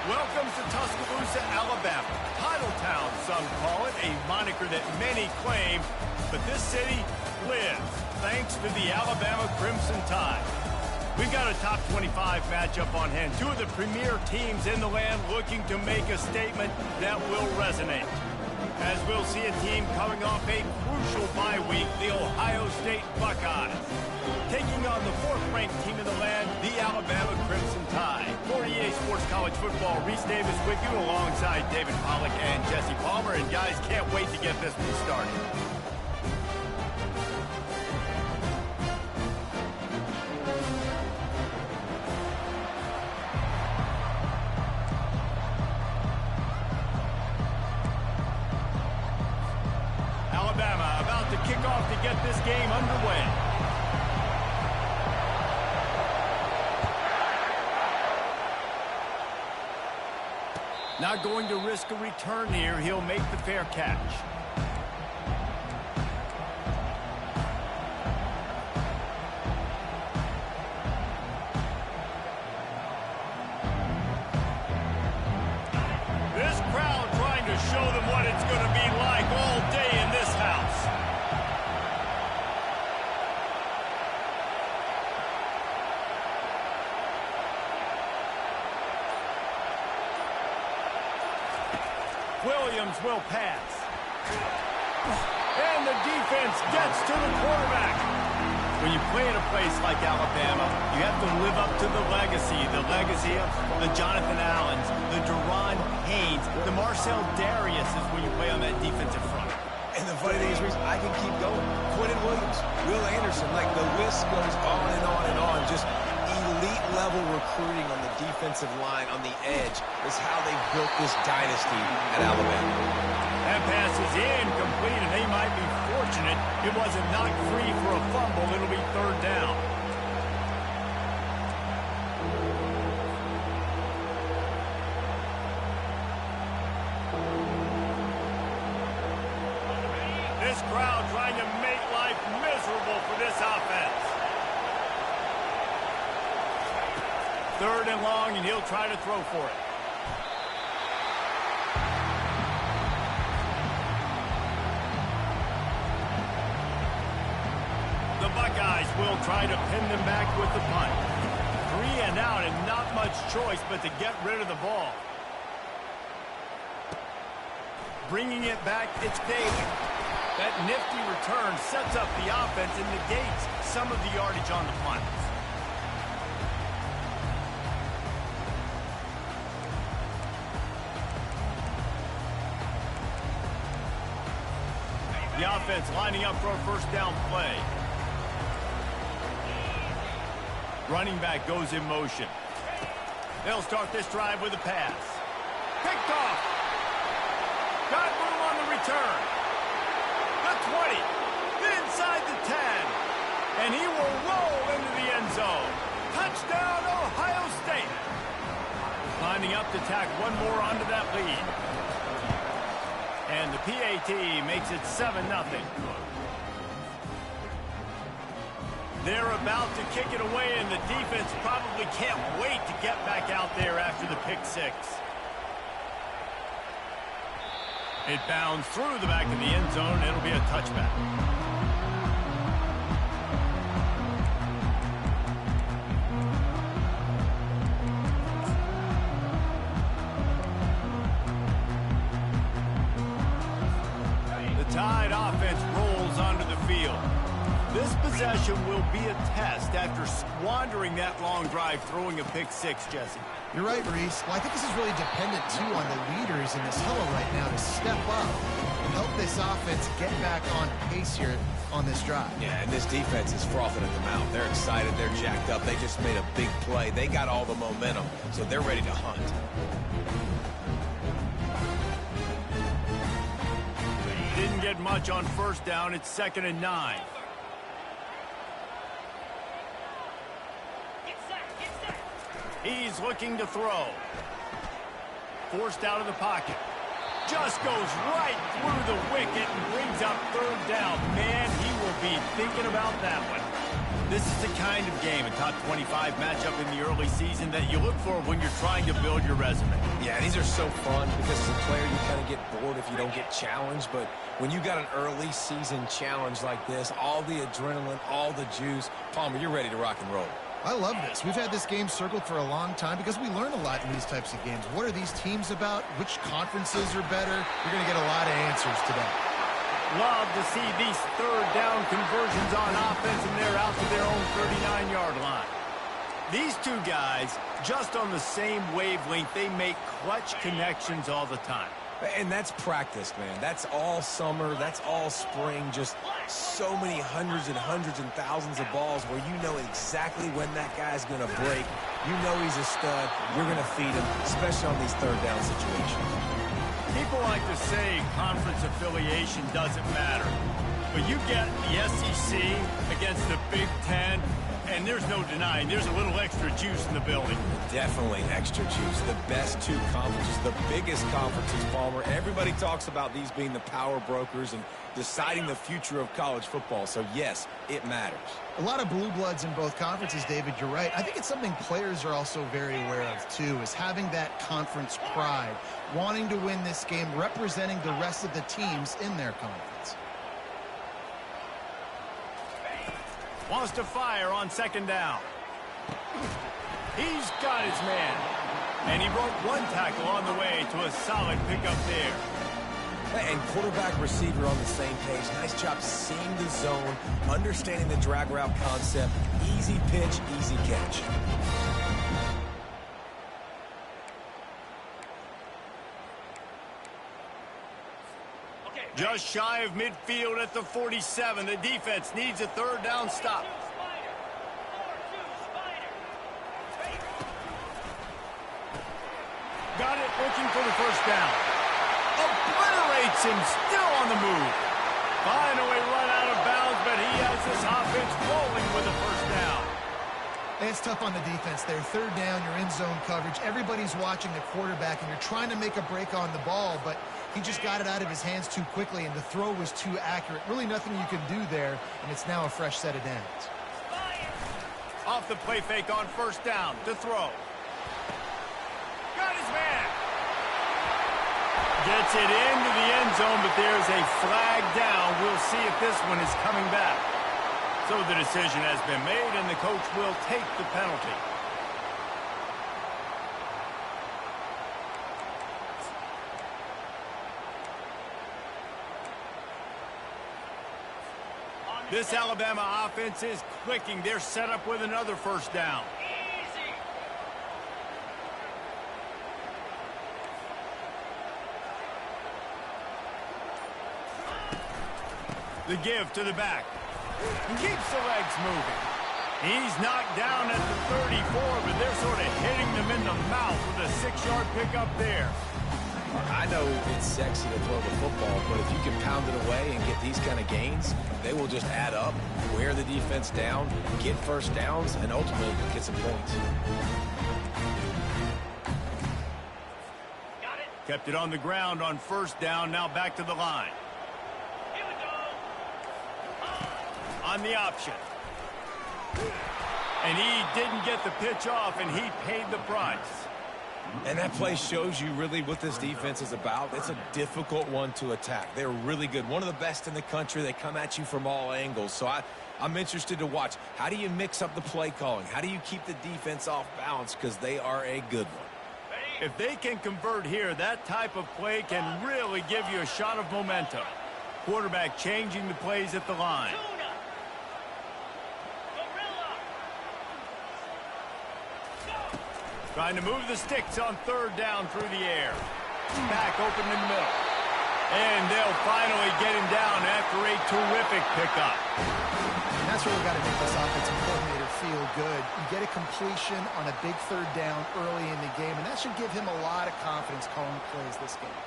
Welcome to Tuscaloosa, Alabama. Titletown, some call it, a moniker that many claim, but this city lives thanks to the Alabama Crimson Tide. We've got a top 25 matchup on hand. Two of the premier teams in the land looking to make a statement that will resonate. As we'll see a team coming off a crucial bye week, the Ohio State Buckeyes, taking on the fourth-ranked team in the land, the Alabama Crimson Tide. For EA Sports College Football, Reese Davis with you alongside David Pollack and Jesse Palmer. And guys, can't wait to get this one started. Alabama about to kick off to get this game underway. Not going to risk a return here. He'll make the fair catch. This crowd trying to show them what it's going to be like all day in this house. Williams will pass. And the defense gets to the quarterback. When you play in a place like Alabama, you have to live up to the legacy of the Jonathan Allens, the Deron Haynes, the Marcel Dariuses when you play on that defensive front. And the funny thing is, Reese, I can keep going. Quentin Williams, Will Anderson, like the list goes on and on and on. Just elite-level recruiting on the defensive line, on the edge, is how they built this dynasty at Alabama. That pass is incomplete, and they might be fortunate it wasn't knocked free for a fumble. It'll be third down. This crowd trying to make life miserable for this offense. Third and long, and he'll try to throw for it. The Buckeyes will try to pin them back with the punt. 3 and out, and not much choice but to get rid of the ball. Bringing it back, it's Daly. That nifty return sets up the offense and negates some of the yardage on the punt. The offense lining up for a first down play. Running back goes in motion. They'll start this drive with a pass. Picked off. Got room on the return. The 20. Inside the 10. And he will roll into the end zone. Touchdown, Ohio State. Lining up to tack one more onto that lead. And the PAT makes it 7-0. They're about to kick it away, and the defense probably can't wait to get back out there after the pick six. It bounds through the back of the end zone, and it'll be a touchback. Tide offense rolls onto the field. This possession will be a test after squandering that long drive throwing a pick six, Jesse. You're right, Reese. Well, I think this is really dependent, too, on the leaders in this huddle right now to step up and help this offense get back on pace here on this drive. Yeah, and this defense is frothing at the mouth. They're excited. They're jacked up. They just made a big play. They got all the momentum, so they're ready to hunt. Didn't get much on first down. It's 2nd and 9. He's looking to throw. Forced out of the pocket. Just goes right through the wicket and brings up third down. Man, he will be thinking about that one. This is the kind of game, a top 25 matchup in the early season, that you look for when you're trying to build your resume. Yeah, these are so fun because as a player you kind of get bored if you don't get challenged. But when you got an early season challenge like this, all the adrenaline, all the juice, Palmer, you're ready to rock and roll. I love this. We've had this game circled for a long time because we learn a lot in these types of games. What are these teams about? Which conferences are better? You're going to get a lot of answers today. Love to see these third down conversions on offense, and they're out to their own 39-yard line. These two guys, just on the same wavelength, they make clutch connections all the time. And that's practice, man. That's all summer. That's all spring. Just so many hundreds and thousands of balls where you know exactly when that guy's going to break. You know he's a stud. You're going to feed him, especially on these third down situations. People like to say conference affiliation doesn't matter. But you get the SEC against the Big Ten, and there's no denying there's a little extra juice in the building. Definitely extra juice. The best two conferences, the biggest conferences, Palmer. Everybody talks about these being the power brokers and deciding the future of college football. So, yes, it matters. A lot of blue bloods in both conferences, David. You're right. I think it's something players are also very aware of, too, is having that conference pride, wanting to win this game, representing the rest of the teams in their conference. Wants to fire on second down. He's got his man. And he broke one tackle on the way to a solid pickup there. And quarterback receiver on the same page. Nice job seeing the zone, understanding the drag route concept. Easy pitch, easy catch. Just shy of midfield at the 47. The defense needs a third down stop. Got it, looking for the first down. Obliterates him, still on the move. Finally run out of bounds, but he has this offense rolling with a first down. And it's tough on the defense there. Third down, you're in zone coverage. Everybody's watching the quarterback, and you're trying to make a break on the ball, but he just got it out of his hands too quickly, and the throw was too accurate. Really nothing you can do there, and it's now a fresh set of downs. Off the play fake on first down to throw. Got his man. Gets it into the end zone, but there's a flag down. We'll see if this one is coming back. So the decision has been made, and the coach will take the penalty. This Alabama offense is clicking. They're set up with another first down. The give to the back. He keeps the legs moving. He's knocked down at the 34, but they're sort of hitting them in the mouth with a 6-yard pickup there. I know it's sexy to throw the football, but if you can pound it away and get these kind of gains, they will just add up, wear the defense down, get first downs, and ultimately get some points. Kept it on the ground on first down, now back to the line. On the option. And he didn't get the pitch off, and he paid the price. And that play shows you really what this defense is about. It's a difficult one to attack. They're really good. One of the best in the country. They come at you from all angles. So I'm interested to watch. How do you mix up the play calling? How do you keep the defense off balance? Because they are a good one. If they can convert here, that type of play can really give you a shot of momentum. Quarterback changing the plays at the line. Trying to move the sticks on third down through the air. Back open in the middle. And they'll finally get him down after a terrific pickup. And that's where we've got to make this offensive coordinator feel good. You get a completion on a big third down early in the game, and that should give him a lot of confidence calling plays this game.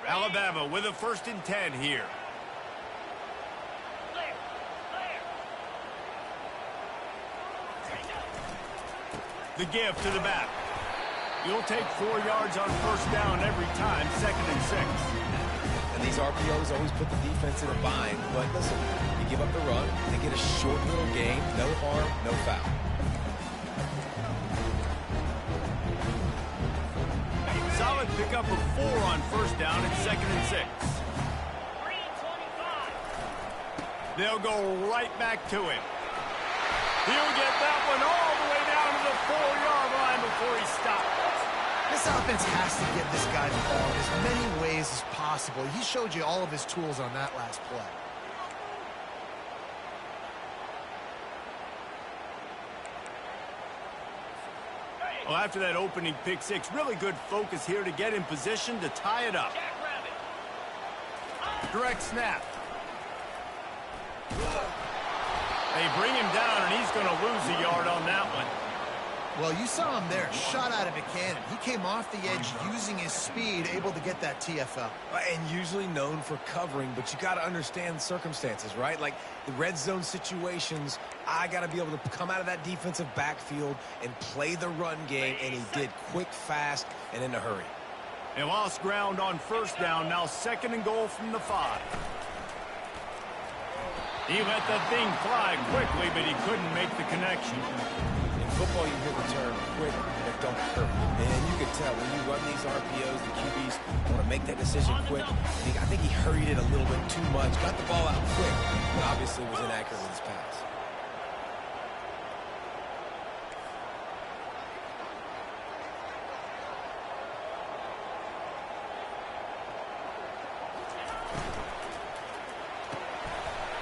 Alabama with a 1st and 10 here. The give to the back. You'll take 4 yards on first down every time, 2nd and 6. And these RPOs always put the defense in a bind. But listen, you give up the run, they get a short little gain, no harm, no foul. Solid pickup of 4 on first down at 2nd and 6. They'll go right back to him. He'll get that one all the way down to the 4-yard line before he stops. This offense has to get this guy the ball in as many ways as possible. He showed you all of his tools on that last play. Well, after that opening pick six, really good focus here to get in position to tie it up. Direct snap. They bring him down, and he's going to lose a yard on that one. Well, you saw him there, shot out of a cannon. He came off the edge using his speed, able to get that TFL. And usually known for covering, but you got to understand the circumstances, right? Like the red zone situations, I got to be able to come out of that defensive backfield and play the run game, and he did quick, fast, and in a hurry. They lost ground on first down, now 2nd and goal from the 5. He let the thing fly quickly, but he couldn't make the connection. Football, you hear the term quick, but don't hurt. And you can tell when you run these RPOs, the QBs want to make that decision quick. I think he hurried it a little bit too much, got the ball out quick, but obviously was inaccurate with his pass.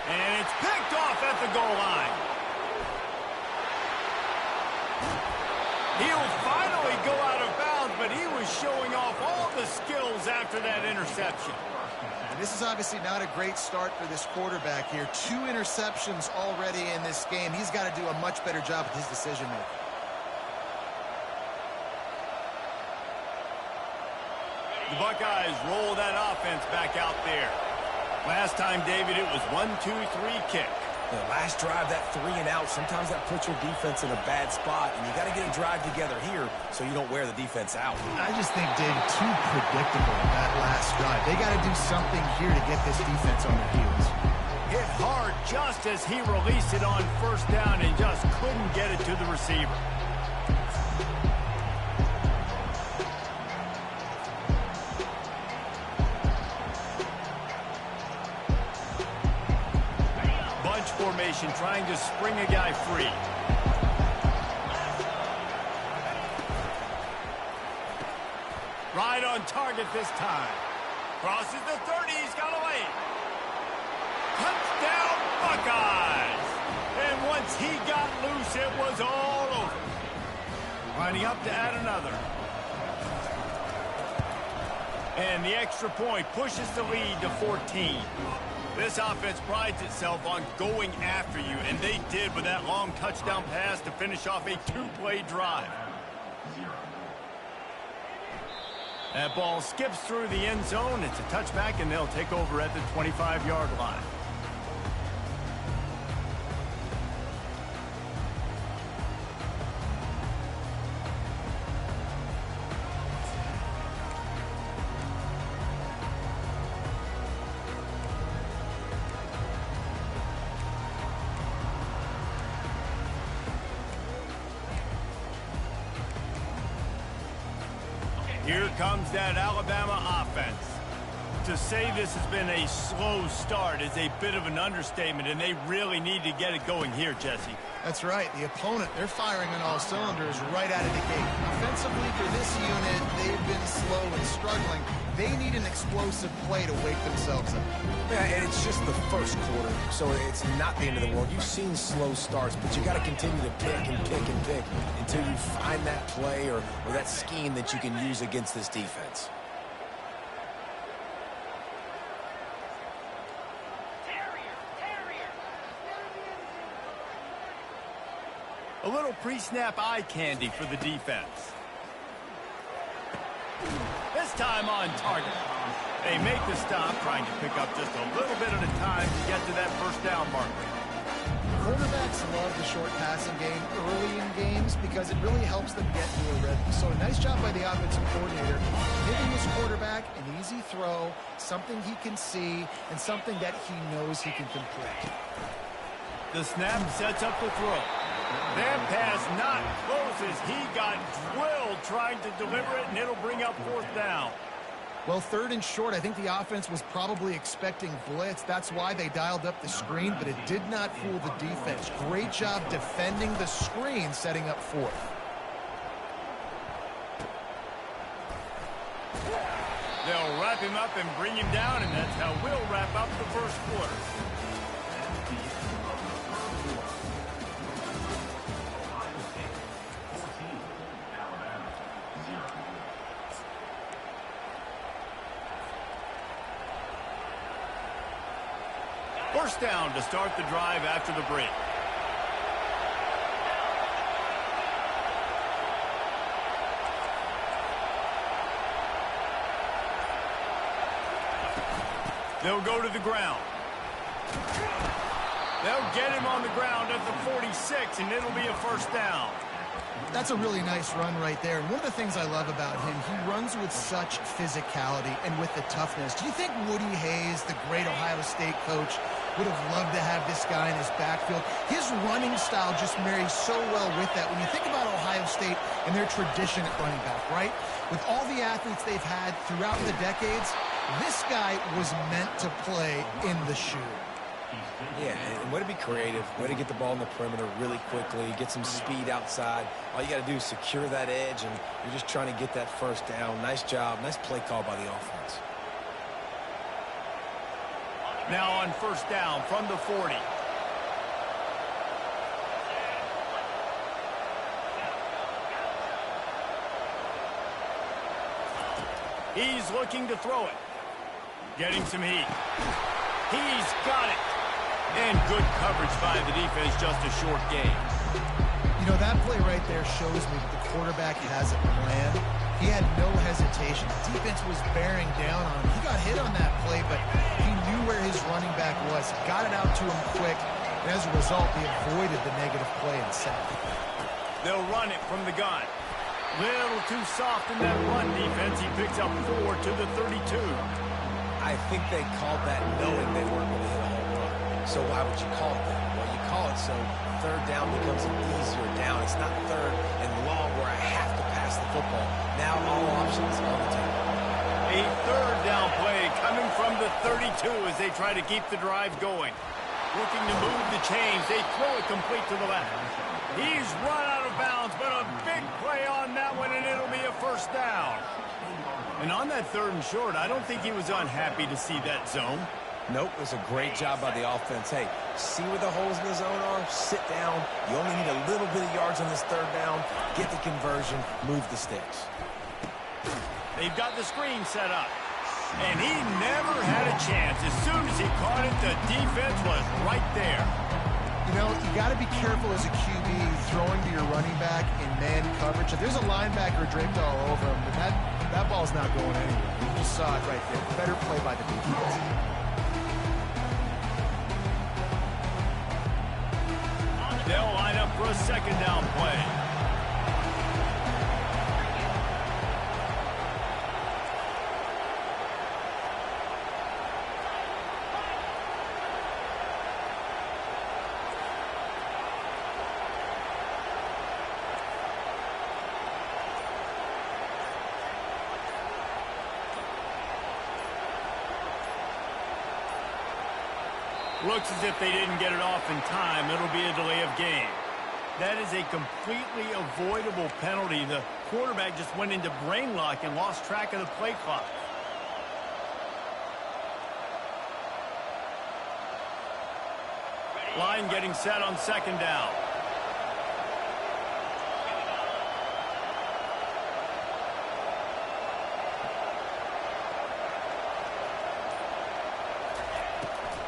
And it's picked off at the goal line. He'll finally go out of bounds, but he was showing off all the skills after that interception. And this is obviously not a great start for this quarterback here. 2 interceptions already in this game. He's got to do a much better job with his decision-making. The Buckeyes roll that offense back out there. Last time, David, it was 1-2-3 kick. The last drive, that 3 and out, sometimes that puts your defense in a bad spot, and you got to get a drive together here so you don't wear the defense out. I just think, David, too predictable that last drive. They got to do something here to get this defense on their heels. Hit hard just as he released it on first down and just couldn't get it to the receiver. Formation trying to spring a guy free. Right on target this time. Crosses the 30. He's got away. Touchdown Buckeyes. And once he got loose, it was all over. Lining up to add another. And the extra point pushes the lead to 14. This offense prides itself on going after you, and they did with that long touchdown pass to finish off a 2-play drive. That ball skips through the end zone. It's a touchback, and they'll take over at the 25-yard line. Here comes that Alabama offense. To say this has been a slow start is a bit of an understatement, and they really need to get it going here, Jesse. That's right. The opponent, they're firing on all cylinders right out of the gate. Offensively for this unit, they've been slow and struggling. They need an explosive play to wake themselves up. Yeah, and it's just the first quarter, so it's not the end of the world. You've seen slow starts, but you got to continue to pick and pick and pick until you find that play or that scheme that you can use against this defense. A little pre-snap eye candy for the defense. This time on target. They make the stop, trying to pick up just a little bit at a time to get to that first down marker. Quarterbacks love the short passing game early in games things because it really helps them get into a rhythm. So a nice job by the offensive coordinator, giving his quarterback an easy throw, something he can see, and something that he knows he can complete. The snap sets up the throw. That pass not close as he got drilled trying to deliver it, and it'll bring up 4th down. Well, 3rd and short, I think the offense was probably expecting blitz. That's why they dialed up the screen, but it did not fool the defense. Great job defending the screen, setting up 4th. They'll wrap him up and bring him down, and that's how we'll wrap up the first quarter. First down to start the drive after the break. They'll go to the ground. They'll get him on the ground at the 46, and it'll be a first down. That's a really nice run right there. And one of the things I love about him, he runs with such physicality and with the toughness. Do you think Woody Hayes, the great Ohio State coach, would have loved to have this guy in his backfield? His running style just marries so well with that. When you think about Ohio State and their tradition at running back, right? With all the athletes they've had throughout the decades, this guy was meant to play in the shoe. Yeah, and way to be creative, way to get the ball in the perimeter really quickly, get some speed outside. All you got to do is secure that edge, and you're just trying to get that first down. Nice job, nice play call by the offense. Now on first down from the 40. He's looking to throw it. Getting some heat. He's got it. And good coverage by the defense, just a short gain. You know, that play right there shows me that the quarterback has a plan. He had no hesitation. The defense was bearing down on him. He got hit on that play, but he knew where his running back was. He got it out to him quick, and as a result, he avoided the negative play and sack. They'll run it from the gun. Little too soft in that run defense. He picks up 4 to the 32. I think they called that knowing they weren't going to hit a home run. So why would you call it that? Well, you call it so 3rd down becomes an easier down. It's not 3rd and long where I have to pass the football. Now all options on the table. A 3rd down play coming from the 32 as they try to keep the drive going. Looking to move the chains. They throw it complete to the left. He's run out of bounds, but a big play on that one, and it'll be a first down. And on that 3rd and short, I don't think he was unhappy to see that zone. Nope, it was a great job by the offense. Hey, see where the holes in the zone are? Sit down. You only need a little bit of yards on this 3rd down. Get the conversion. Move the sticks. They've got the screen set up. And he never had a chance. As soon as he caught it, the defense was right there. You know, you got to be careful as a QB throwing to your running back in man coverage. If there's a linebacker draped all over him, but that ball's not going anywhere. You just saw it right there. Better play by the defense. They'll line up for a 2nd down play. Looks as if they didn't get it off in time. It'll be a delay of game. That is a completely avoidable penalty. The quarterback just went into brain lock and lost track of the play clock. Line getting set on 2nd down.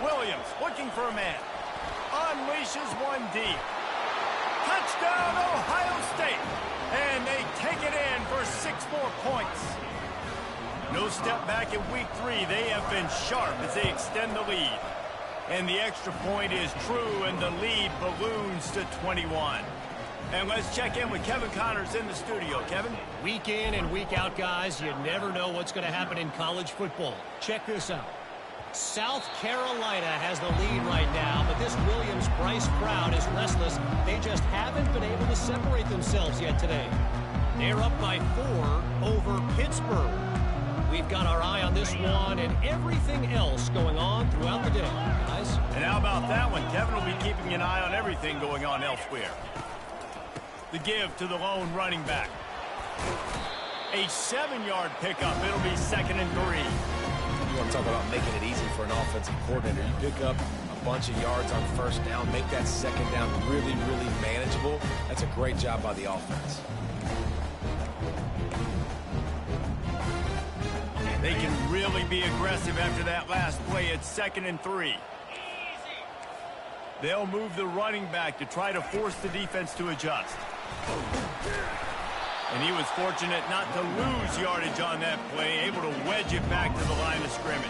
Williams looking for a man. Unleashes one deep. Touchdown, Ohio State. And they take it in for 6 more points. No step back in week 3. They have been sharp as they extend the lead. And the extra point is true, and the lead balloons to 21. And let's check in with Kevin Connors in the studio. Kevin? Week in and week out, guys, you never know what's going to happen in college football. Check this out. South Carolina has the lead right now, but this Williams-Brice crowd is restless. They just haven't been able to separate themselves yet today. They're up by 4 over Pittsburgh. We've got our eye on this one and everything else going on throughout the day, guys. And how about that one? Kevin will be keeping an eye on everything going on elsewhere. The give to the lone running back. A 7-yard pickup. It'll be 2nd and 3. You want to talk about making it easy for an offensive coordinator. You pick up a bunch of yards on 1st down, make that 2nd down really, really manageable. That's a great job by the offense. They can really be aggressive after that last play. It's 2nd and 3. They'll move the running back to try to force the defense to adjust. And he was fortunate not to lose yardage on that play, able to wedge it back to the line of scrimmage.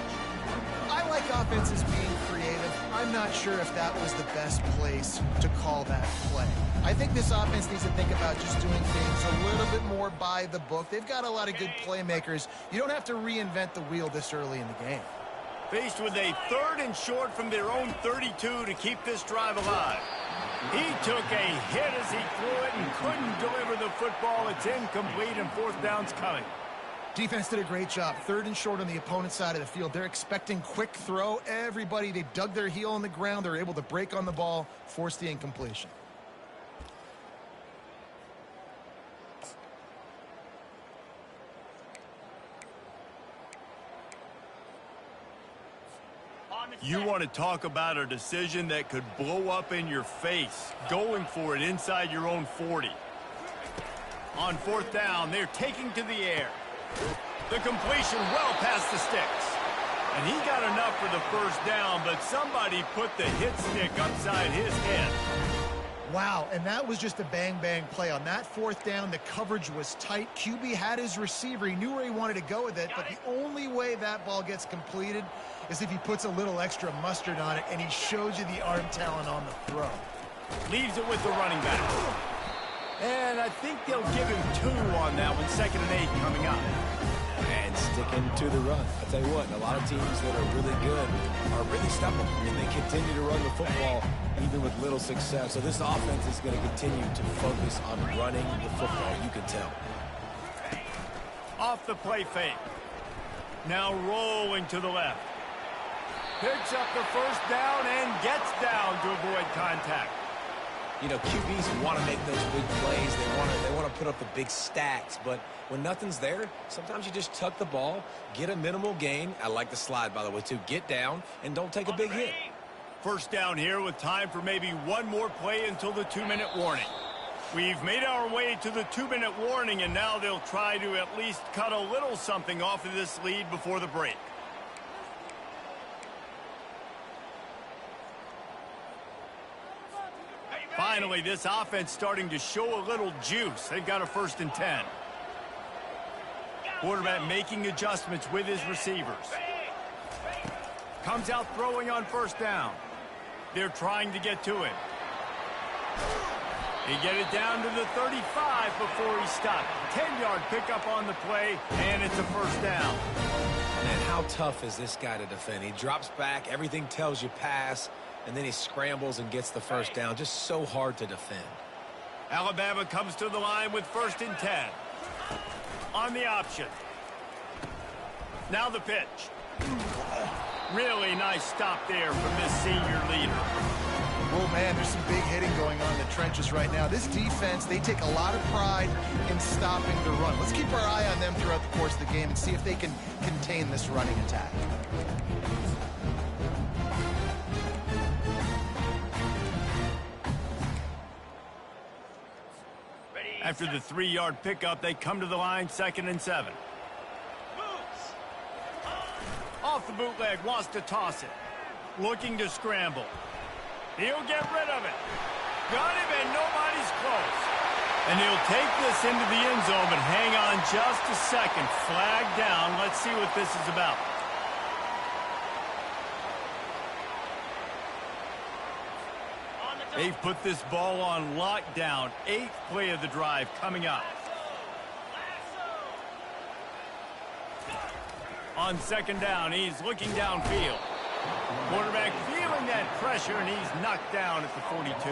I like offenses being creative. I'm not sure if that was the best place to call that play. I think this offense needs to think about just doing things a little bit more by the book. They've got a lot of good playmakers. You don't have to reinvent the wheel this early in the game. Faced with a 3rd and short from their own 32 to keep this drive alive. He took a hit as he threw it and couldn't deliver the football. It's incomplete and 4th down's coming. Defense did a great job. 3rd and short on the opponent's side of the field. They're expecting quick throw. Everybody, they dug their heel on the ground. They're able to break on the ball, force the incompletion. You want to talk about a decision that could blow up in your face, going for it inside your own 40. On 4th down, they're taking to the air. The completion well past the sticks. And he got enough for the 1st down, but somebody put the hit stick upside his head. Wow, and that was just a bang-bang play. On that 4th down, the coverage was tight. QB had his receiver. He knew where he wanted to go with it, but the only way that ball gets completed is if he puts a little extra mustard on it, and he shows you the arm talent on the throw. Leaves it with the running back. And I think they'll give him 2 on that one. 2nd and 8 coming up. And sticking to the run. I'll tell you what, a lot of teams that are really good are really stubborn. I mean, they continue to run the football even with little success. So this offense is going to continue to focus on running the football. You can tell. Off the play fake. Now rolling to the left. Picks up the 1st down and gets down to avoid contact. You know, QBs want to make those big plays. They want to put up the big stacks. But when nothing's there, sometimes you just tuck the ball, get a minimal gain. I like the slide, by the way, too. Get down and don't take a big hit. 1st down here with time for maybe one more play until the 2-minute warning. We've made our way to the 2-minute warning, and now they'll try to at least cut a little something off of this lead before the break. Finally, this offense starting to show a little juice. They've got a 1st and 10. Quarterback making adjustments with his receivers. Comes out throwing on 1st down. They're trying to get to it. He get it down to the 35 before he stopped. 10-yard pickup on the play, and it's a 1st down. Man, how tough is this guy to defend? He drops back, everything tells you pass, and then he scrambles and gets the 1st down. Just so hard to defend. Alabama comes to the line with 1st and 10. On the option. Now the pitch. Really nice stop there from this senior leader. Oh, man, there's some big hitting going on in the trenches right now. This defense, they take a lot of pride in stopping the run. Let's keep our eye on them throughout the course of the game and see if they can contain this running attack. After the 3-yard pickup, they come to the line, 2nd and 7. Off the bootleg, wants to toss it. Looking to scramble. He'll get rid of it. Got him, and nobody's close. And he'll take this into the end zone, but hang on just a second. Flag down. Let's see what this is about. They've put this ball on lockdown. 8th play of the drive coming up. On 2nd down, he's looking downfield. Quarterback feeling that pressure, and he's knocked down at the 42.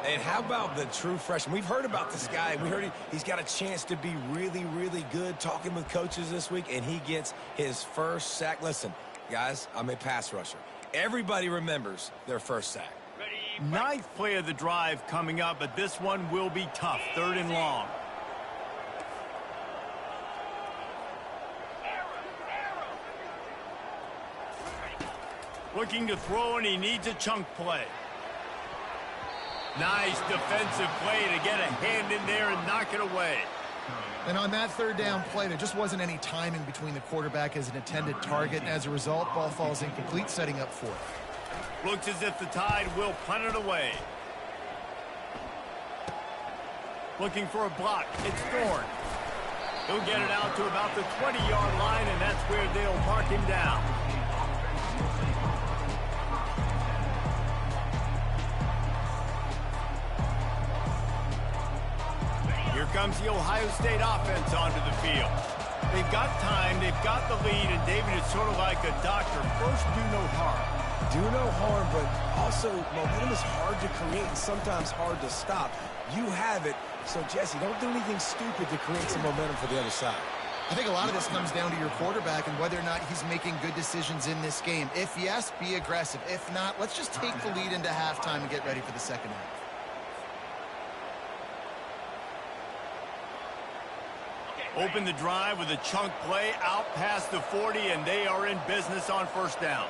And how about the true freshman? We've heard about this guy. We heard he's got a chance to be really, really good, talking with coaches this week, and he gets his first sack. Listen, guys, I'm a pass rusher. Everybody remembers their first sack. 9th play of the drive coming up, but this one will be tough. 3rd and long. Looking to throw, and he needs a chunk play. Nice defensive play to get a hand in there and knock it away. And on that 3rd down play, there just wasn't any timing between the quarterback as an intended target, and as a result, ball falls incomplete, setting up 4th. Looks as if the Tide will punt it away. Looking for a block. It's Thorne. He'll get it out to about the 20-yard line, and that's where they'll mark him down. Here comes the Ohio State offense onto the field. They've got time, they've got the lead, and David is sort of like a doctor. First, do no harm. Do no harm, but also momentum is hard to create and sometimes hard to stop. You have it, so Jesse, don't do anything stupid to create some momentum for the other side. I think a lot of this comes down to your quarterback and whether or not he's making good decisions in this game. If yes, be aggressive. If not, let's just take the lead into halftime and get ready for the second half. Open the drive with a chunk play out past the 40, and they are in business on 1st down.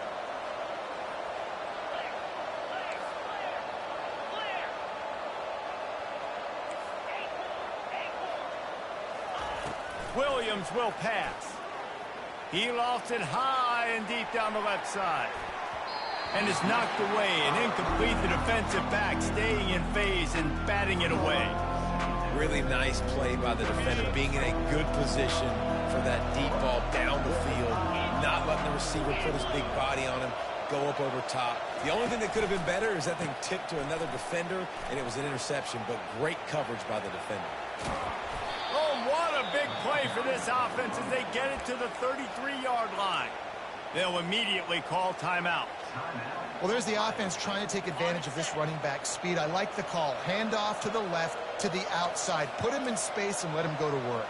Williams will pass. He lofts it high and deep down the left side. And it's knocked away and incomplete. The defensive back staying in phase and batting it away. Really nice play by the defender, being in a good position for that deep ball down the field, not letting the receiver put his big body on him, go up over top. The only thing that could have been better is that thing tipped to another defender, and it was an interception, but great coverage by the defender. Oh, what a big play for this offense as they get it to the 33-yard line. They'll immediately call timeout. Well, there's the offense trying to take advantage of this running back speed. I like the call. Hand off to the left, to the outside. Put him in space and let him go to work.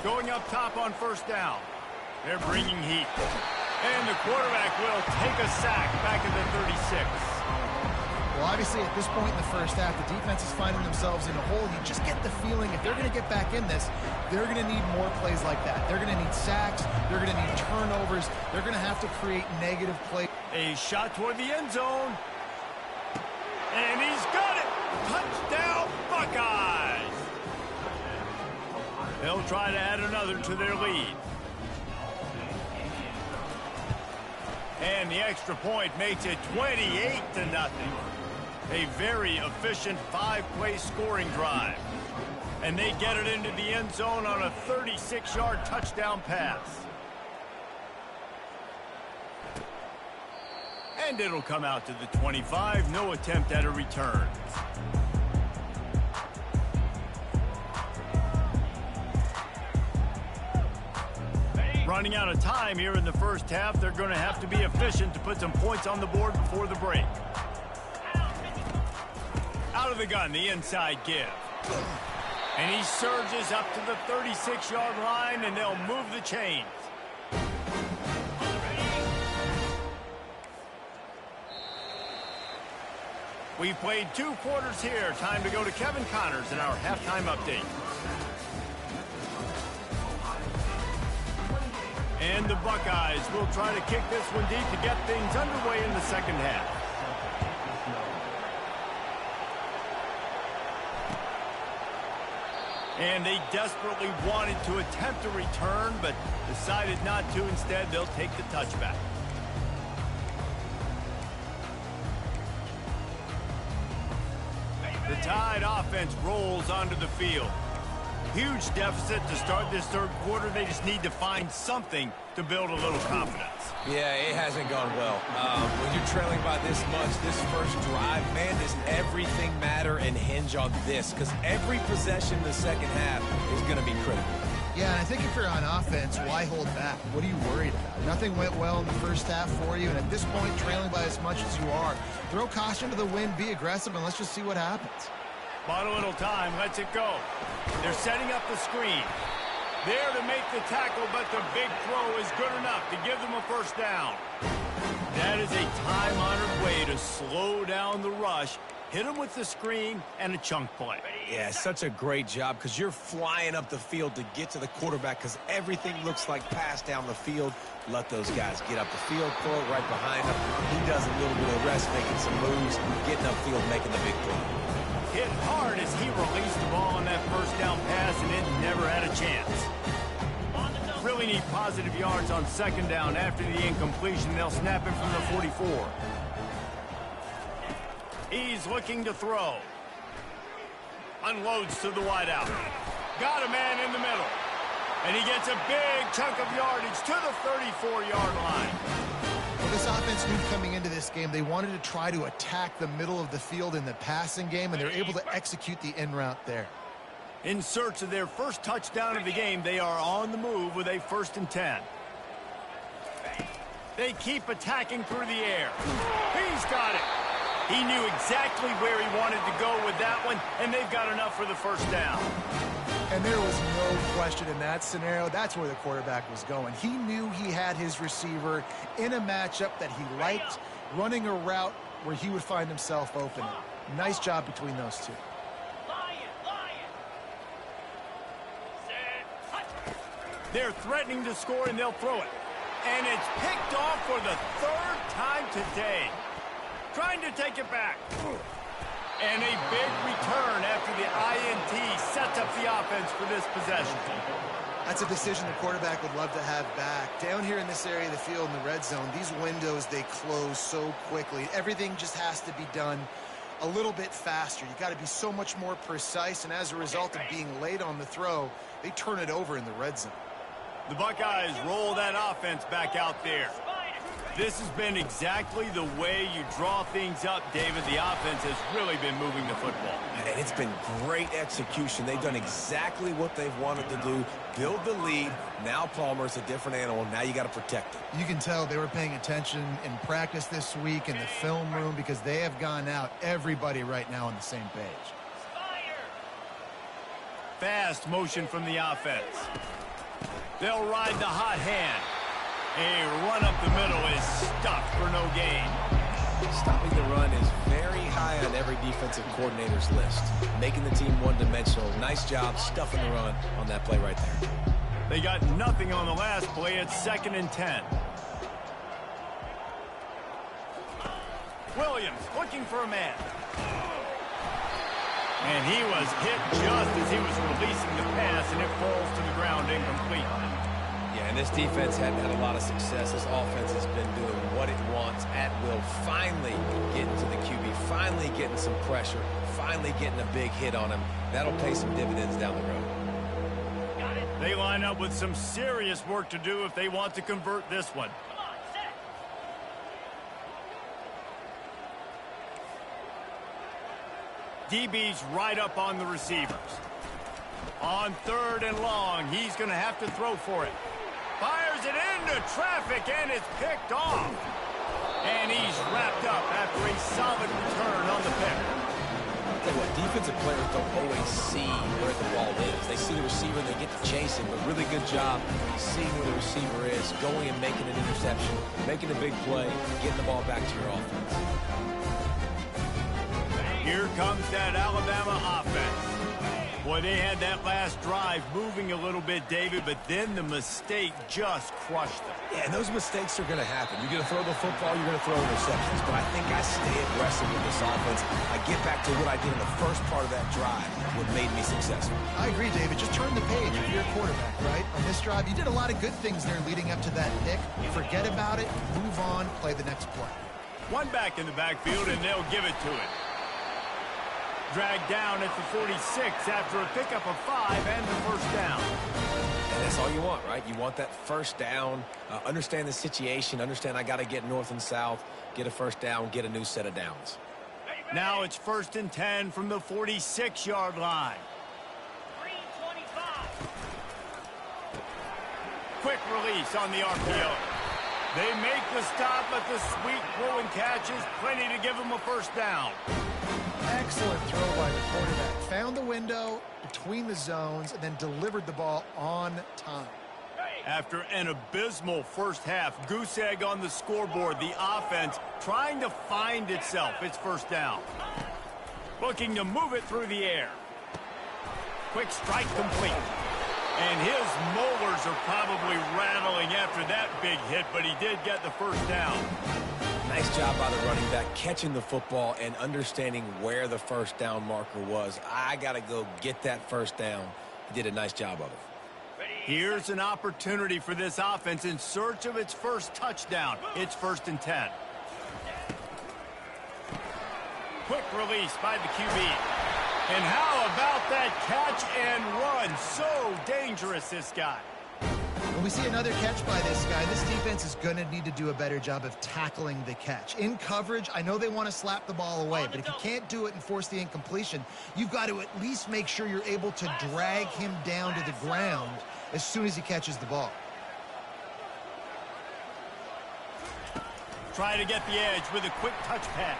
Going up top on 1st down. They're bringing heat. And the quarterback will take a sack back at the 36. Well, obviously, at this point in the first half, the defense is finding themselves in a hole. You just get the feeling if they're going to get back in this, they're going to need more plays like that. They're going to need sacks. They're going to need turnovers. They're going to have to create negative plays. A shot toward the end zone. And he's got it. Touchdown, Buckeyes. They'll try to add another to their lead. And the extra point makes it 28-0. A very efficient 5-play scoring drive. And they get it into the end zone on a 36-yard touchdown pass. And it'll come out to the 25. No attempt at a return. Running out of time here in the first half. They're going to have to be efficient to put some points on the board before the break. Out of the gun, the inside give. And he surges up to the 36-yard line, and they'll move the chains. We've played 2 quarters here. Time to go to Kevin Connors in our halftime update. And the Buckeyes will try to kick this one deep to get things underway in the second half. And they desperately wanted to attempt a return, but decided not to. Instead, they'll take the touchback. The Tide offense rolls onto the field. Huge deficit to start this third quarter. They just need to find something to build a little confidence. Yeah, it hasn't gone well. When you're trailing by this much, this first drive, man, does everything matter and hinge on this? Because every possession in the second half is going to be critical. Yeah, and I think if you're on offense, why hold back? What are you worried about? Nothing went well in the first half for you, and at this point, trailing by as much as you are, throw caution to the wind, be aggressive, and let's just see what happens. Bought a little time, lets it go. They're setting up the screen. There to make the tackle, but the big throw is good enough to give them a first down. That is a time-honored way to slow down the rush. Hit them with the screen and a chunk play. Yeah, such a great job because you're flying up the field to get to the quarterback because everything looks like pass down the field. Let those guys get up the field, throw it right behind him. He does a little bit of rest, making some moves, getting upfield, making the big play. Hit hard as he released the ball on that first down pass, and it never had a chance. Really need positive yards on second down. After the incompletion, they'll snap him from the 44. He's looking to throw. Unloads to the wideout. Got a man in the middle. And he gets a big chunk of yardage to the 34-yard line. Well, this offense knew coming into this game they wanted to try to attack the middle of the field in the passing game, and they're able to execute the in route there. In search of their first touchdown of the game, they are on the move with a 1st and 10. They keep attacking through the air. He's got it. He knew exactly where he wanted to go with that one, and they've got enough for the first down. And there was no question in that scenario. That's where the quarterback was going. He knew he had his receiver in a matchup that he liked, running a route where he would find himself open. Nice job between those two. They're threatening to score, and they'll throw it. And it's picked off for the 3rd time today. Trying to take it back. And a big return after the INT sets up the offense for this possession. That's a decision the quarterback would love to have back. Down here in this area of the field in the red zone, these windows, they close so quickly. Everything just has to be done a little bit faster. You got to be so much more precise, and as a result of being late on the throw, they turn it over in the red zone. The Buckeyes roll that offense back out there. This has been exactly the way you draw things up, David. The offense has really been moving the football. And it's been great execution. They've done exactly what they've wanted to do. Build the lead. Now Palmer's a different animal. Now you got to protect it. You can tell they were paying attention in practice this week in the film room because they have gone out, everybody right now on the same page. Fast motion from the offense. They'll ride the hot hand. A run up the middle is stuffed for no gain. Stopping the run is very high on every defensive coordinator's list. Making the team one-dimensional. Nice job stuffing the run on that play right there. They got nothing on the last play. It's 2nd and 10. Williams looking for a man. And he was hit just as he was releasing the pass, and it falls to the ground incomplete. Yeah, and this defense hadn't had a lot of success. This offense has been doing what it wants at will. Finally getting to the QB, finally getting some pressure, finally getting a big hit on him. That'll pay some dividends down the road. They line up with some serious work to do if they want to convert this one. DB's right up on the receivers. On 3rd and long, he's going to have to throw for it. Fires it into traffic, and it's picked off. And he's wrapped up after a solid return on the pick. I'll tell you what, defensive players don't always see where the ball is. They see the receiver, they get to chase him, but really good job seeing where the receiver is, going and making an interception, making a big play, getting the ball back to your offense. Here comes that Alabama offense. Boy, they had that last drive moving a little bit, David, but then the mistake just crushed them. Yeah, and those mistakes are going to happen. You're going to throw the football, you're going to throw interceptions, but I think I stay aggressive with this offense. I get back to what I did in the first part of that drive, what made me successful. I agree, David. Just turn the page if you're a quarterback, right? On this drive, you did a lot of good things there leading up to that pick. Forget about it, move on, play the next play. One back in the backfield, and they'll give it to it. Dragged down at the 46 after a pickup of 5 and the first down. And that's all you want, right? You want that first down, understand the situation, understand I got to get north and south, get a first down, get a new set of downs. Now it's 1st and 10 from the 46-yard line. 3:25. Quick release on the RPO. They make the stop, but the sweet throw and catch is plenty to give them a first down. Excellent throw by the quarterback. Found the window between the zones and then delivered the ball on time. After an abysmal first half, goose egg on the scoreboard, the offense trying to find itself. It's first down. Looking to move it through the air. Quick strike complete. And his molars are probably rattling after that big hit, but he did get the first down. Nice job by the running back catching the football and understanding where the first down marker was. I got to go get that first down. He did a nice job of it. Here's an opportunity for this offense in search of its first touchdown. It's 1st and 10. Quick release by the QB. And how about that catch and run? So dangerous, this guy. When we see another catch by this guy, this defense is going to need to do a better job of tackling the catch. In coverage, I know they want to slap the ball away, but if you can't do it and force the incompletion, you've got to at least make sure you're able to drag him down to the ground as soon as he catches the ball. Try to get the edge with a quick touch pass.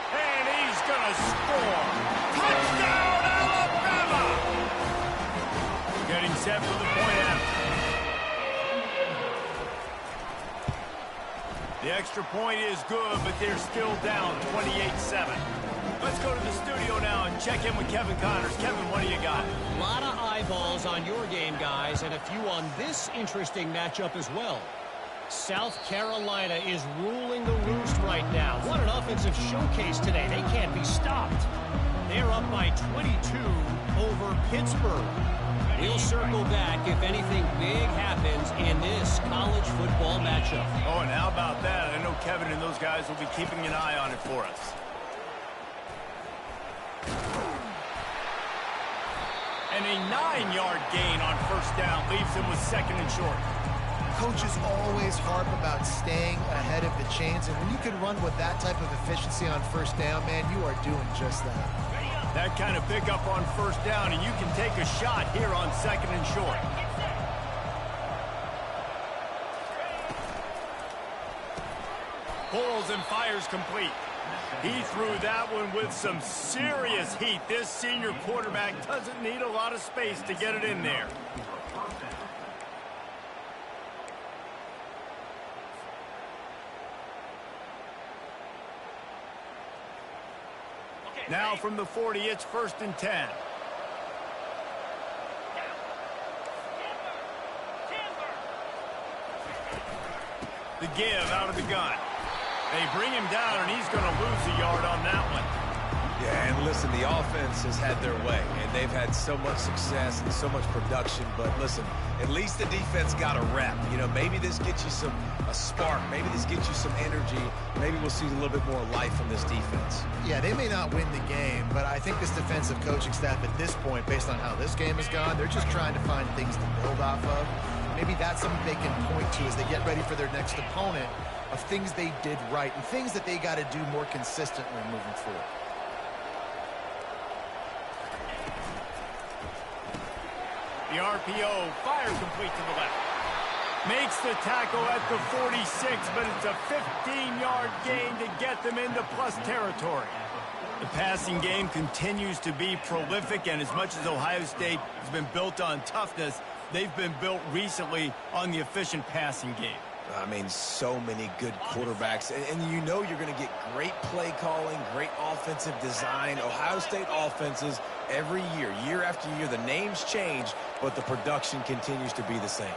And he's going to score. Touchdown, Alabama! Getting set for the point after. The extra point is good, but they're still down 28-7. Let's go to the studio now and check in with Kevin Connors. Kevin, what do you got? A lot of eyeballs on your game, guys, and a few on this interesting matchup as well. South Carolina is ruling the roost right now. What an offensive showcase today. They can't be stopped. They're up by 22 over Pittsburgh. We'll circle back if anything big happens in this college football matchup. Oh, and how about that? I know Kevin and those guys will be keeping an eye on it for us. And a 9-yard gain on first down leaves him with 2nd and short. Coaches always harp about staying ahead of the chains, and when you can run with that type of efficiency on first down, man, you are doing just that. That kind of pickup on first down, and you can take a shot here on 2nd and short. Pulls and fires complete. He threw that one with some serious heat. This senior quarterback doesn't need a lot of space to get it in there. Now from the 40, it's 1st and 10. The give out of the gun. They bring him down, and he's going to lose a yard on that one. Yeah, and listen, the offense has had their way, and they've had so much success and so much production. But listen, at least the defense got a rep. You know, maybe this gets you a spark. Maybe this gets you some energy. Maybe we'll see a little bit more life from this defense. Yeah, they may not win the game, but I think this defensive coaching staff at this point, based on how this game has gone, they're just trying to find things to build off of. Maybe that's something they can point to as they get ready for their next opponent, of things they did right and things that they got to do more consistently moving forward. The RPO fire complete to the left. Makes the tackle at the 46, but it's a 15-yard gain to get them into plus territory. The passing game continues to be prolific, and as much as Ohio State has been built on toughness, they've been built recently on the efficient passing game. I mean, so many good quarterbacks. And you know you're going to get great play calling, great offensive design. Ohio State offenses every year, year after year, the names change, but the production continues to be the same.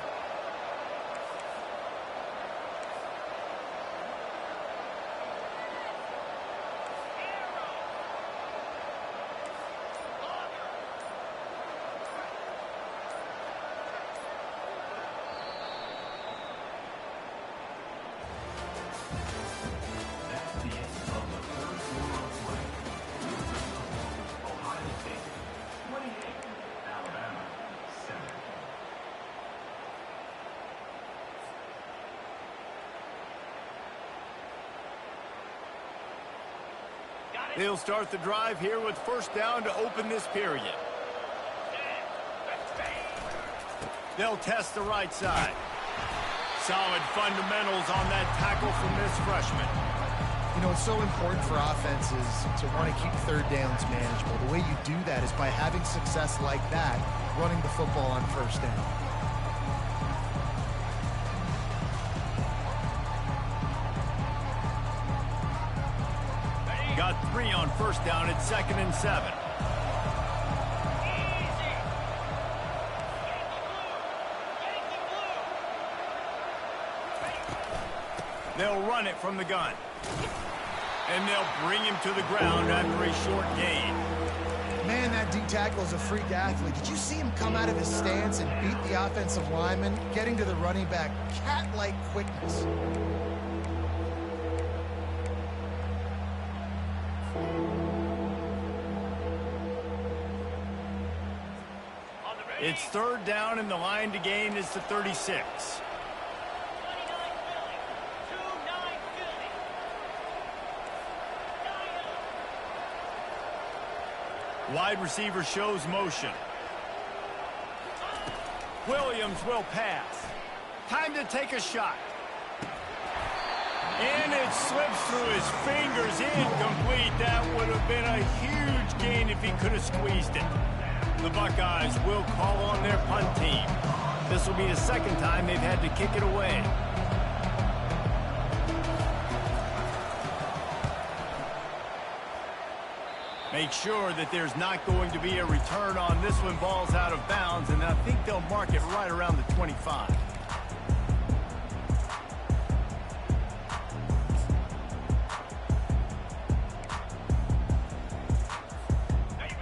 They'll start the drive here with first down to open this period. They'll test the right side. Solid fundamentals on that tackle from this freshman. You know, it's so important for offenses to want to keep third downs manageable. The way you do that is by having success like that, running the football on first down. Got 3 on first down at 2nd and 7. They'll run it from the gun. And they'll bring him to the ground after a short gain. Man, that D-tackle is a freak athlete. Did you see him come out of his stance and beat the offensive lineman, getting to the running back? Cat-like quickness. It's third down, and the line to gain is the 36. Wide receiver shows motion. Williams will pass. Time to take a shot. And it slips through his fingers. Incomplete. That would have been a huge gain if he could have squeezed it. The Buckeyes will call on their punt team. This will be the second time they've had to kick it away. Make sure that there's not going to be a return on this one. Ball's out of bounds, and I think they'll mark it right around the 25.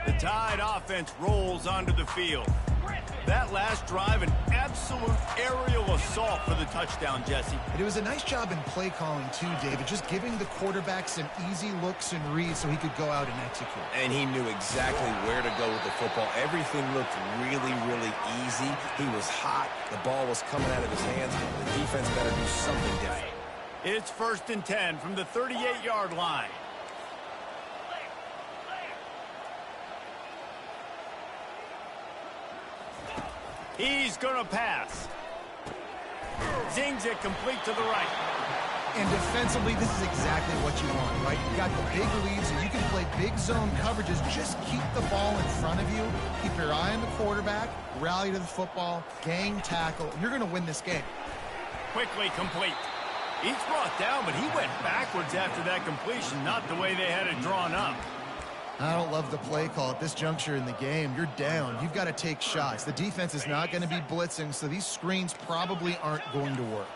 The Tide offense rolls onto the field. That last drive, an absolute aerial assault for the touchdown, Jesse. It was a nice job in play calling, too, David, just giving the quarterback some easy looks and reads so he could go out and execute. And he knew exactly where to go with the football. Everything looked really, really easy. He was hot. The ball was coming out of his hands. The defense better do something different. It's 1st and 10 from the 38-yard line. He's going to pass. Zings it complete to the right. And defensively, this is exactly what you want, right? You got the big leads, and you can play big zone coverages. Just keep the ball in front of you. Keep your eye on the quarterback. Rally to the football. Gang tackle. You're going to win this game. Quickly complete. He's brought down, but he went backwards after that completion. Not the way they had it drawn up. I don't love the play call at this juncture in the game. You're down. You've got to take shots. The defense is not going to be blitzing, so these screens probably aren't going to work.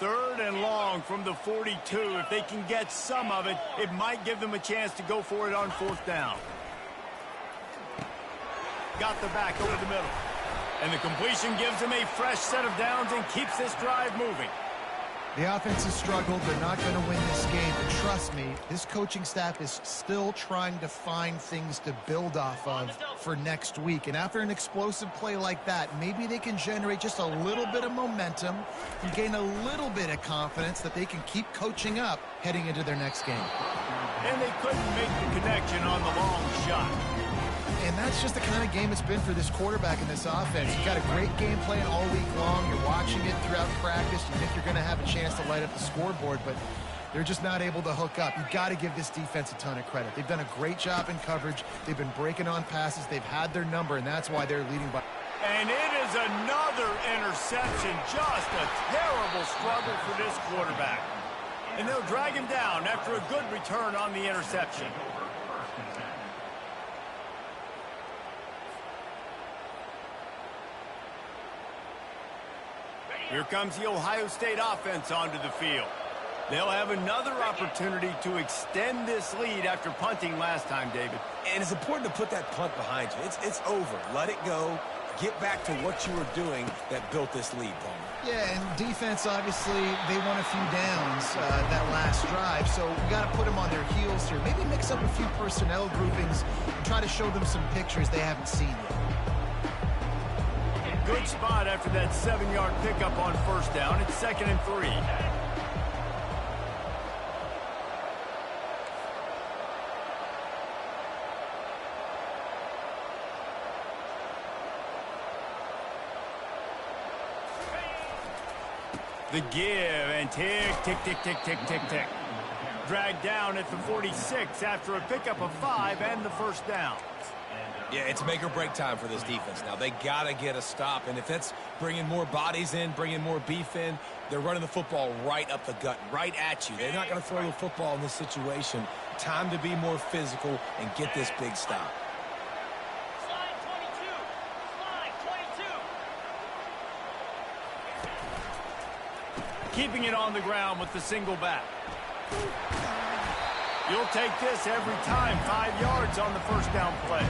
3rd and long from the 42. If they can get some of it, it might give them a chance to go for it on 4th down. Got the back over the middle. And the completion gives them a fresh set of downs and keeps this drive moving. The offense has struggled. They're not going to win this game. But trust me, this coaching staff is still trying to find things to build off of for next week. And after an explosive play like that, maybe they can generate just a little bit of momentum and gain a little bit of confidence that they can keep coaching up heading into their next game. And they couldn't make the connection on the long shot. And that's just the kind of game it's been for this quarterback in this offense. You've got a great game plan all week long. You're watching it throughout practice. You think you're going to have a chance to light up the scoreboard, but they're just not able to hook up. You've got to give this defense a ton of credit. They've done a great job in coverage. They've been breaking on passes. They've had their number, and that's why they're leading by. And it is another interception. Just a terrible struggle for this quarterback. And they'll drag him down after a good return on the interception. Here comes the Ohio State offense onto the field. They'll have another opportunity to extend this lead after punting last time, David. And it's important to put that punt behind you. It's over. Let it go. Get back to what you were doing that built this lead, Palmer. Yeah, and defense, obviously, they won a few downs that last drive, so we got to put them on their heels here. Maybe mix up a few personnel groupings and try to show them some pictures they haven't seen yet. Good spot after that 7-yard pickup on first down. It's 2nd and 3. The give and tick, tick, tick, tick, tick, tick, tick. Dragged down at the 46 after a pickup of 5 and the first down. Yeah, it's make or break time for this defense. Now, they got to get a stop, and if that's bringing more bodies in, bringing more beef in, they're running the football right up the gut, right at you. They're not going to throw the football in this situation. Time to be more physical and get this big stop. Slide 22. Slide 22. Keeping it on the ground with the single back. You'll take this every time. 5 yards on the first down play.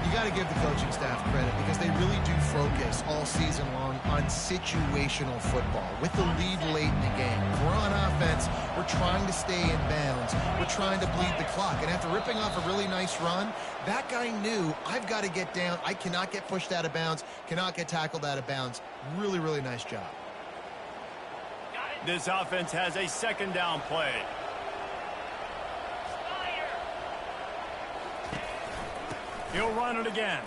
You got to give the coaching staff credit because they really do focus all season long on situational football with the lead late in the game. If we're on offense, we're trying to stay in bounds. We're trying to bleed the clock. And after ripping off a really nice run, that guy knew I've got to get down. I cannot get pushed out of bounds, cannot get tackled out of bounds. Really, really nice job. This offense has a second down play. He'll run it again.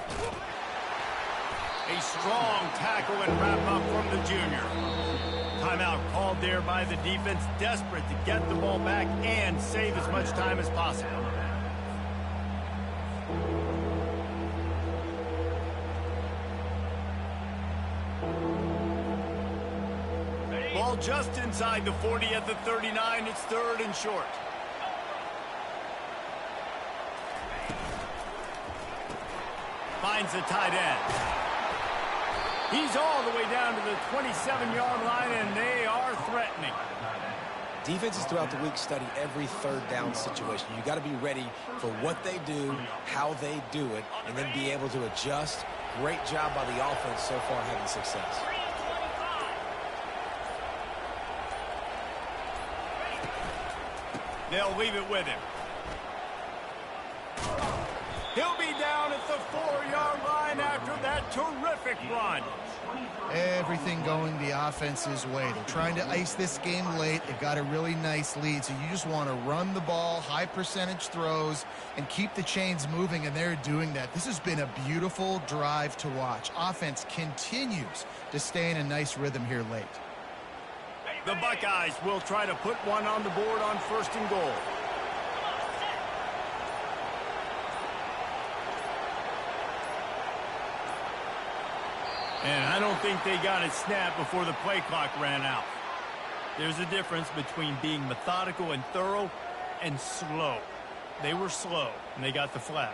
A strong tackle and wrap up from the junior. Timeout called there by the defense, desperate to get the ball back and save as much time as possible. Ball just inside the 40 at the 39. It's 3rd and short. Finds the tight end. He's all the way down to the 27-yard line, and they are threatening. Defenses throughout the week study every third down situation. You got to be ready for what they do, how they do it, and then be able to adjust. Great job by the offense so far having success. They'll leave it with him. He'll be down at the 4-yard line after that terrific run. Everything going the offense's way. They're trying to ice this game late. They've got a really nice lead, so you just want to run the ball, high percentage throws, and keep the chains moving, and they're doing that. This has been a beautiful drive to watch. Offense continues to stay in a nice rhythm here late. The Buckeyes will try to put one on the board on 1st and goal. And I don't think they got it snapped before the play clock ran out. There's a difference between being methodical and thorough and slow. They were slow, and they got the flag.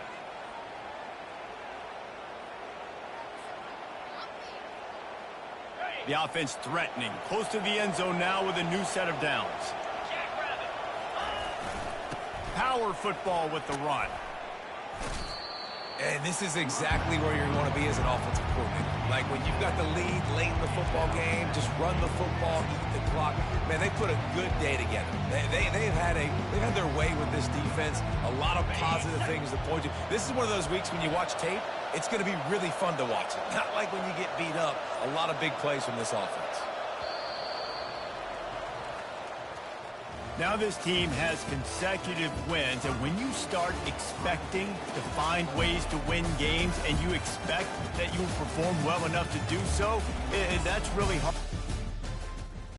The offense threatening, close to the end zone now with a new set of downs. Power football with the run. And this is exactly where you want to be as an offensive coordinator. Like when you've got the lead late in the football game, just run the football, eat the clock. Man, they put a good day together. They've had their way with this defense. A lot of positive things to point to. This is one of those weeks when you watch tape, it's going to be really fun to watch it. Not like when you get beat up. A lot of big plays from this offense. Now this team has consecutive wins, and when you start expecting to find ways to win games and you expect that you will perform well enough to do so, that's really hard.